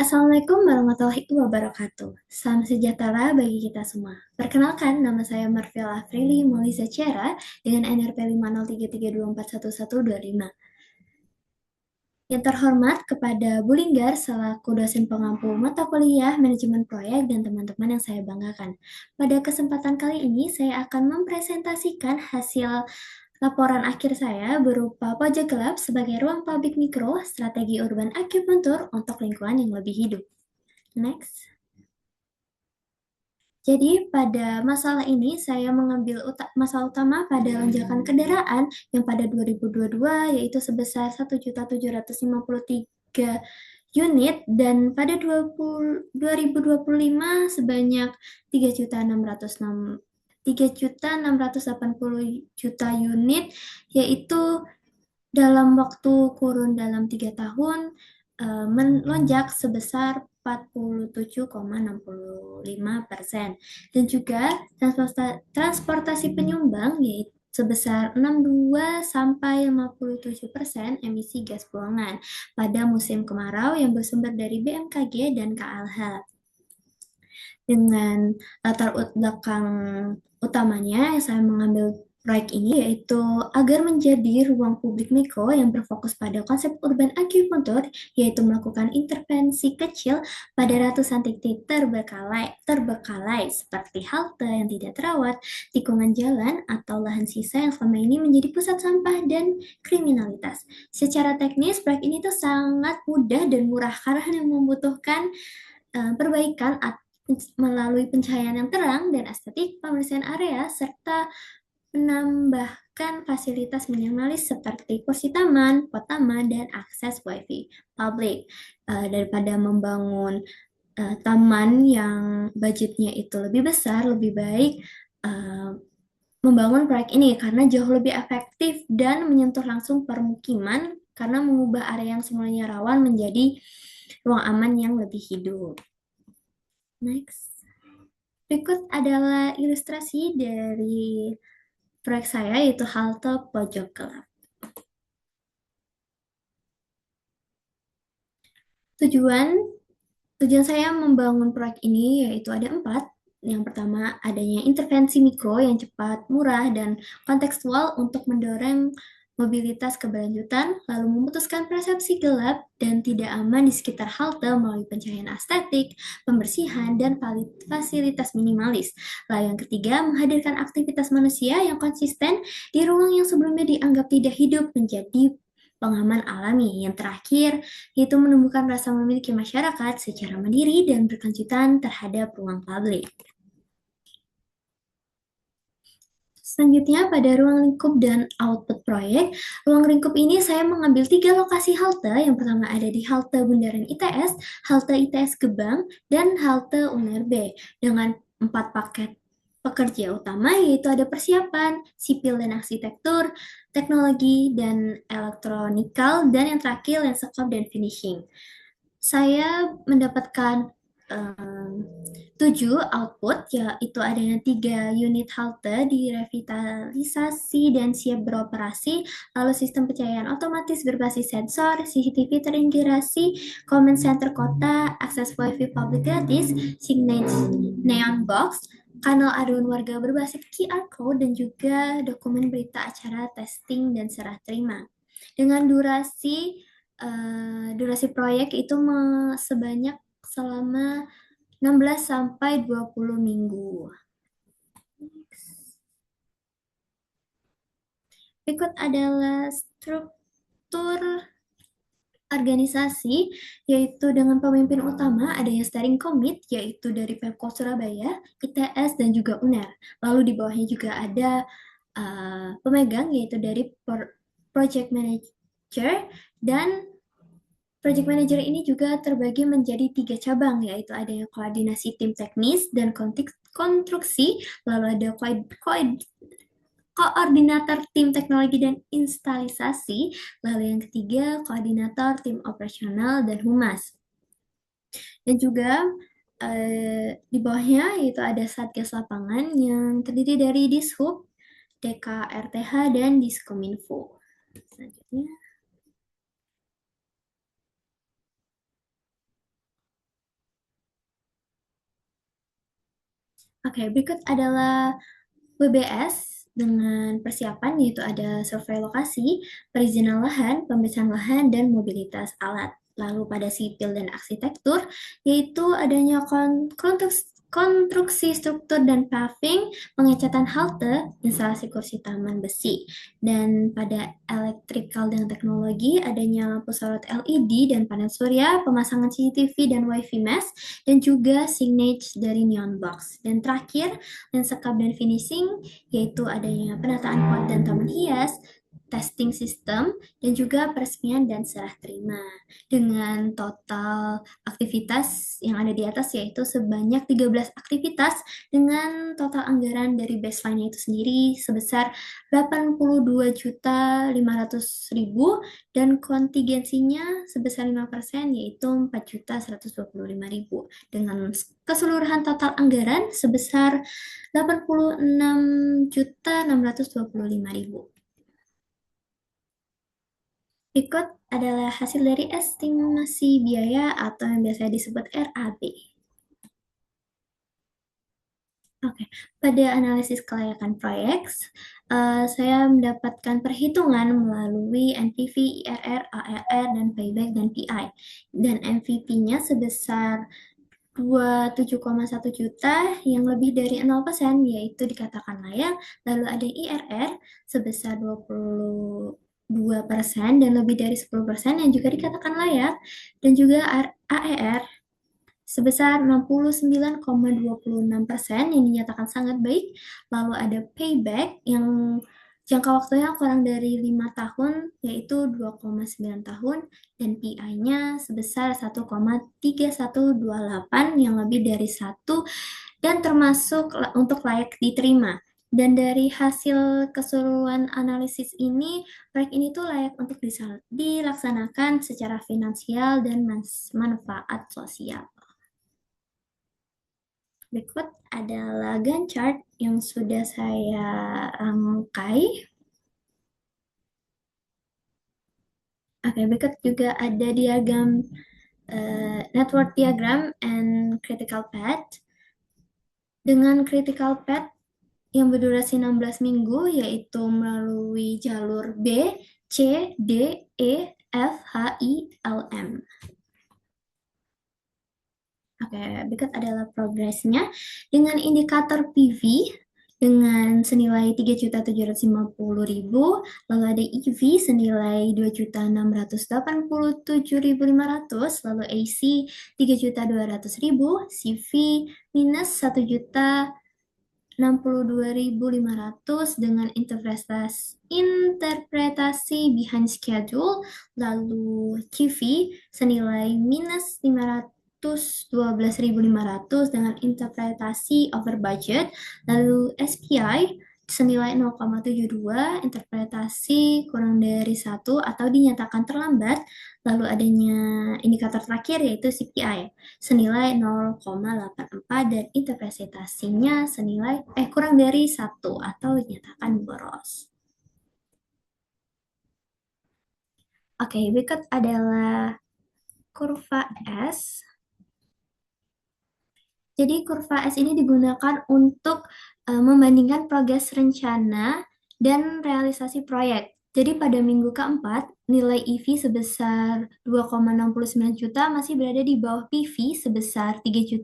Assalamualaikum warahmatullahi wabarakatuh. Salam sejahtera bagi kita semua. Perkenalkan, nama saya Marvela Afrili Molisa Ciara dengan NRP 50332411125. Yang terhormat kepada Bu Linggar selaku dosen pengampu mata kuliah manajemen proyek dan teman-teman yang saya banggakan. Pada kesempatan kali ini saya akan mempresentasikan hasil laporan akhir saya berupa pojok gelap sebagai ruang publik mikro strategi urban acupuncture untuk lingkungan yang lebih hidup. Next. Jadi pada masalah ini saya mengambil masalah utama pada lonjakan kendaraan yang pada 2022 yaitu sebesar 1.753 unit dan pada 2025 sebanyak 3.680 juta unit, yaitu dalam waktu kurun dalam 3 tahun melonjak sebesar 47,65%. Dan juga transportasi penyumbang yaitu sebesar 62 sampai 57% emisi gas buangan pada musim kemarau yang bersumber dari BMKG dan KLH. Dengan latar belakang utamanya yang saya mengambil proyek ini yaitu agar menjadi ruang publik mikro yang berfokus pada konsep urban acupuncture, yaitu melakukan intervensi kecil pada ratusan titik terberkalai seperti halte yang tidak terawat, tikungan jalan, atau lahan sisa yang selama ini menjadi pusat sampah dan kriminalitas. Secara teknis, proyek ini tuh sangat mudah dan murah karena hanya membutuhkan perbaikan melalui pencahayaan yang terang dan estetik, pembersihan area, serta menambahkan fasilitas minimalis seperti kursi taman, pot taman, dan akses wifi publik. Daripada membangun taman yang budgetnya itu lebih besar, lebih baik membangun proyek ini karena jauh lebih efektif dan menyentuh langsung permukiman karena mengubah area yang semulanya rawan menjadi ruang aman yang lebih hidup. Next. Berikut adalah ilustrasi dari proyek saya yaitu halte pojok gelap. Tujuan tujuan saya membangun proyek ini yaitu ada 4. Yang pertama, adanya intervensi mikro yang cepat, murah, dan kontekstual untuk mendorong mobilitas keberlanjutan, lalu memutuskan persepsi gelap dan tidak aman di sekitar halte melalui pencahayaan estetik, pembersihan, dan fasilitas minimalis. Lalu yang ketiga, menghadirkan aktivitas manusia yang konsisten di ruang yang sebelumnya dianggap tidak hidup menjadi pengaman alami. Yang terakhir, yaitu menumbuhkan rasa memiliki masyarakat secara mandiri dan berkelanjutan terhadap ruang publik. Selanjutnya, pada ruang lingkup dan output proyek, ruang lingkup ini saya mengambil 3 lokasi halte. Yang pertama ada di halte Bundaran ITS, halte ITS Gebang, dan halte UNER B dengan 4 paket pekerja utama yaitu ada persiapan, sipil dan arsitektur, teknologi dan elektronikal, dan yang terakhir landscape dan finishing. Saya mendapatkan 7 output, yaitu adanya 3 unit halte direvitalisasi dan siap beroperasi, lalu sistem pencahayaan otomatis berbasis sensor, CCTV terintegrasi, command center kota, akses wifi publik gratis, signage neon box, kanal aduan warga berbasis QR code, dan juga dokumen berita acara testing dan serah terima. Dengan durasi proyek itu sebanyak selama 16 sampai 20 minggu. Berikut adalah struktur organisasi, yaitu dengan pemimpin utama adanya steering committee, yaitu dari Pemkot Surabaya, ITS, dan juga UNER. Lalu di bawahnya juga ada pemegang, yaitu dari project manager, dan project manager ini juga terbagi menjadi 3 cabang, yaitu adanya koordinasi tim teknis dan konstruksi, lalu ada koordinator tim teknologi dan instalisasi, lalu yang ketiga koordinator tim operasional dan humas. Dan juga di bawahnya yaitu ada Satgas Lapangan yang terdiri dari Dishub, DKRTH, dan Diskominfo. Selanjutnya. Oke, berikut adalah WBS dengan persiapan yaitu ada survei lokasi, perizinan lahan, pemeriksaan lahan, dan mobilitas alat. Lalu pada sipil dan arsitektur, yaitu adanya konstruksi struktur dan paving, pengecatan halte, instalasi kursi taman besi. Dan pada elektrikal dan teknologi, adanya lampu sorot LED dan panel surya, pemasangan CCTV dan WiFi mesh, dan juga signage dari neon box. Dan terakhir, landscape dan finishing, yaitu adanya penataan pot dan taman hias, testing sistem, dan juga peresmian dan serah terima. Dengan total aktivitas yang ada di atas yaitu sebanyak 13 aktivitas dengan total anggaran dari baseline-nya itu sendiri sebesar 82.500.000 dan kontingensinya sebesar 5% yaitu 4.125.000 dengan keseluruhan total anggaran sebesar 86.625.000. Berikut adalah hasil dari estimasi biaya atau yang biasa disebut RAB. Oke, pada analisis kelayakan proyek, saya mendapatkan perhitungan melalui NPV, IRR, ARR, dan payback, dan PI. Dan MVP-nya sebesar 27,1 juta yang lebih dari 0% yaitu dikatakan layak, lalu ada IRR sebesar 22% dan lebih dari 10% yang juga dikatakan layak, dan juga AER sebesar 69,26% yang dinyatakan sangat baik, lalu ada payback yang jangka waktunya kurang dari 5 tahun, yaitu 2,9 tahun, dan PI-nya sebesar 1,3128 yang lebih dari 1, dan termasuk untuk layak diterima. Dan dari hasil keseluruhan analisis ini, proyek ini tuh layak untuk dilaksanakan secara finansial dan manfaat sosial. Berikut adalah Gantt chart yang sudah saya rangkai. Oke, berikut juga ada diagram network diagram and critical path. Dengan critical path yang berdurasi 16 minggu, yaitu melalui jalur B, C, D, E, F, H, I, L, M. Oke, berikut adalah progresnya dengan indikator PV dengan senilai 3.750.000, lalu ada EV senilai 2.687.500, lalu AC 3.200.000, CV minus 1.062.500 dengan interpretasi behind schedule, lalu QV senilai minus 512.500 dengan interpretasi over budget, lalu SPI senilai 0,72, interpretasi kurang dari 1 atau dinyatakan terlambat, lalu adanya indikator terakhir yaitu CPI senilai 0,84 dan interpretasinya senilai kurang dari 1 atau dinyatakan boros. Oke, berikut adalah kurva S. Jadi kurva S ini digunakan untuk membandingkan progres rencana dan realisasi proyek. Jadi pada minggu keempat, nilai EV sebesar 2,69 juta masih berada di bawah PV sebesar 3,75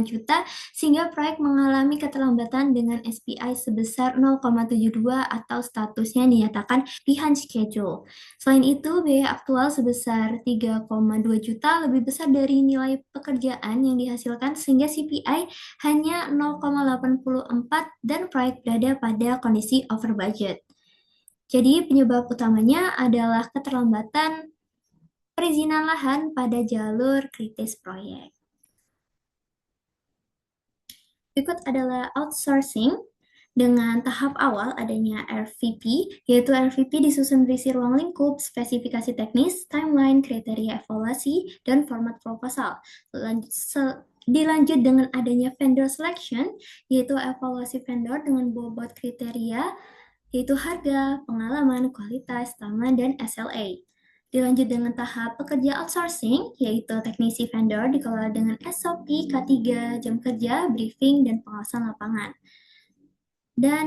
juta, sehingga proyek mengalami keterlambatan dengan SPI sebesar 0,72 atau statusnya dinyatakan behind schedule. Selain itu, biaya aktual sebesar 3,2 juta lebih besar dari nilai pekerjaan yang dihasilkan sehingga CPI hanya 0,84 dan proyek berada pada kondisi over budget. Jadi penyebab utamanya adalah keterlambatan perizinan lahan pada jalur kritis proyek. Berikut adalah outsourcing dengan tahap awal adanya RVP, yaitu RVP disusun berisi ruang lingkup, spesifikasi teknis, timeline, kriteria evaluasi, dan format proposal. Dilanjut dengan adanya vendor selection, yaitu evaluasi vendor dengan bobot kriteria, yaitu harga, pengalaman, kualitas, taman, dan SLA. Dilanjut dengan tahap pekerja outsourcing, yaitu teknisi vendor dikelola dengan SOP, K3, jam kerja, briefing, dan pengawasan lapangan. Dan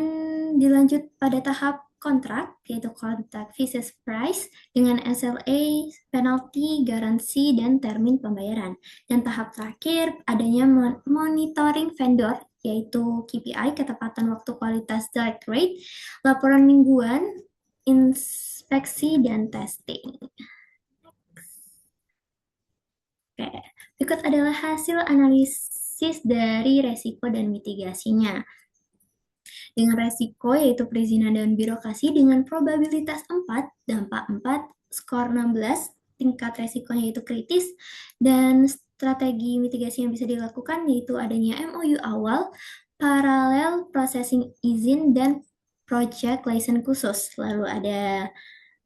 dilanjut pada tahap kontrak, yaitu kontrak versus price dengan SLA, penalti, garansi, dan termin pembayaran. Dan tahap terakhir adanya monitoring vendor, yaitu KPI, ketepatan waktu kualitas direct rate, laporan mingguan, inspeksi, dan testing. Oke, berikut adalah hasil analisis dari resiko dan mitigasinya. Dengan resiko yaitu perizinan dan birokrasi dengan probabilitas 4, dampak 4, skor 16, tingkat resikonya yaitu kritis, dan strategi mitigasi yang bisa dilakukan yaitu adanya MOU awal, paralel processing izin, dan project license khusus. Lalu ada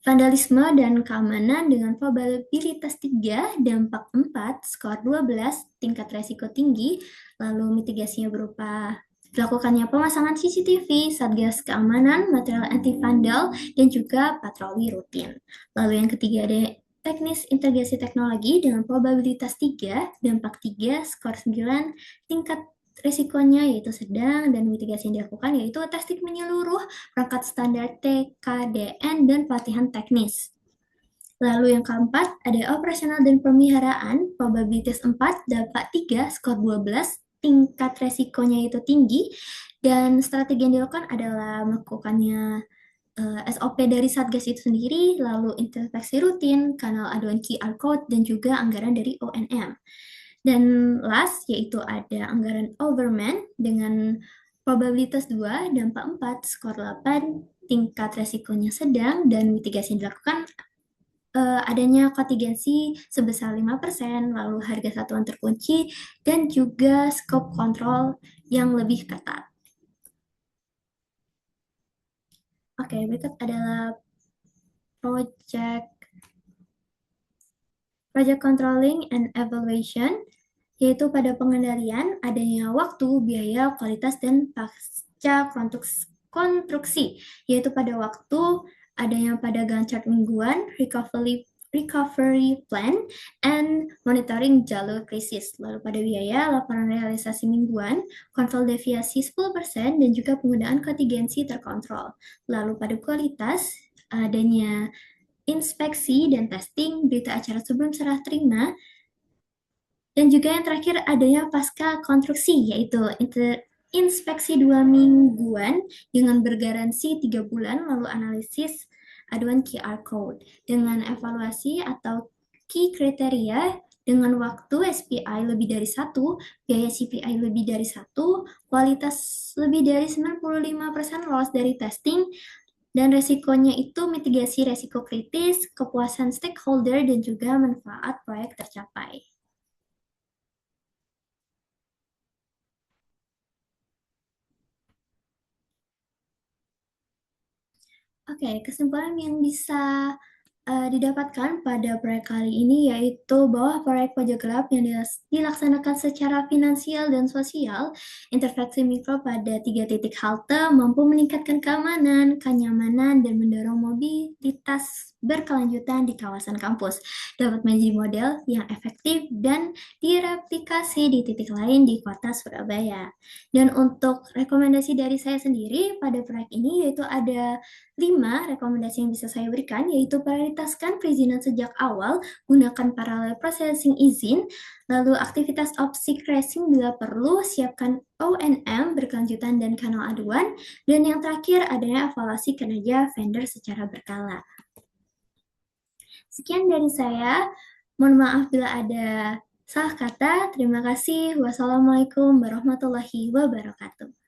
vandalisme dan keamanan dengan probabilitas 3, dampak 4, skor 12, tingkat resiko tinggi, lalu mitigasinya berupa dilakukannya pemasangan CCTV, satgas keamanan, material anti vandal, dan juga patroli rutin. Lalu yang ketiga ada teknis integrasi teknologi dengan probabilitas 3, dampak 3, skor 9, tingkat risikonya yaitu sedang, dan mitigasi yang dilakukan yaitu testing menyeluruh, perangkat standar TKDN, dan pelatihan teknis. Lalu yang keempat, ada operasional dan pemeliharaan, probabilitas 4, dampak 3, skor 12, tingkat resikonya itu tinggi, dan strategi yang dilakukan adalah melakukannya SOP dari Satgas itu sendiri, lalu introspeksi rutin, kanal aduan QR Code, dan juga anggaran dari ONM. Dan last, yaitu ada anggaran overman dengan probabilitas 2, dampak 4, skor 8, tingkat resikonya sedang, dan mitigasi yang dilakukan adanya kontingensi sebesar 5%, lalu harga satuan terkunci, dan juga skop kontrol yang lebih ketat. Oke, berikut adalah project controlling and evaluation, yaitu pada pengendalian adanya waktu, biaya, kualitas, dan pasca konstruksi, yaitu pada waktu adanya pada Gantt chart mingguan, recovery plan, and monitoring jalur krisis. Lalu pada biaya, laporan realisasi mingguan, kontrol deviasi 10%, dan juga penggunaan kontingensi terkontrol. Lalu pada kualitas, adanya inspeksi dan testing, berita acara sebelum serah terima, dan juga yang terakhir adanya pasca konstruksi, yaitu inspeksi 2 mingguan dengan bergaransi 3 bulan, lalu analisis aduan QR Code dengan evaluasi atau key kriteria dengan waktu SPI lebih dari 1, biaya CPI lebih dari 1, kualitas lebih dari 95% lolos dari testing, dan resikonya itu mitigasi resiko kritis, kepuasan stakeholder, dan juga manfaat proyek tercapai. Oke, kesimpulan yang bisa didapatkan pada proyek kali ini yaitu bahwa proyek pajak gelap yang dilaksanakan secara finansial dan sosial, intervensi mikro pada 3 titik halte mampu meningkatkan keamanan, kenyamanan, dan mendorong mobilitas berkelanjutan di kawasan kampus, dapat menjadi model yang efektif dan direplikasi di titik lain di kota Surabaya. Dan untuk rekomendasi dari saya sendiri pada proyek ini yaitu ada 5 rekomendasi yang bisa saya berikan, yaitu prioritaskan perizinan sejak awal, gunakan parallel processing izin, lalu aktivitas opsi crashing bila perlu, siapkan ONM berkelanjutan dan kanal aduan, dan yang terakhir adanya evaluasi kinerja vendor secara berkala. Sekian dari saya, mohon maaf bila ada salah kata. Terima kasih. Wassalamualaikum warahmatullahi wabarakatuh.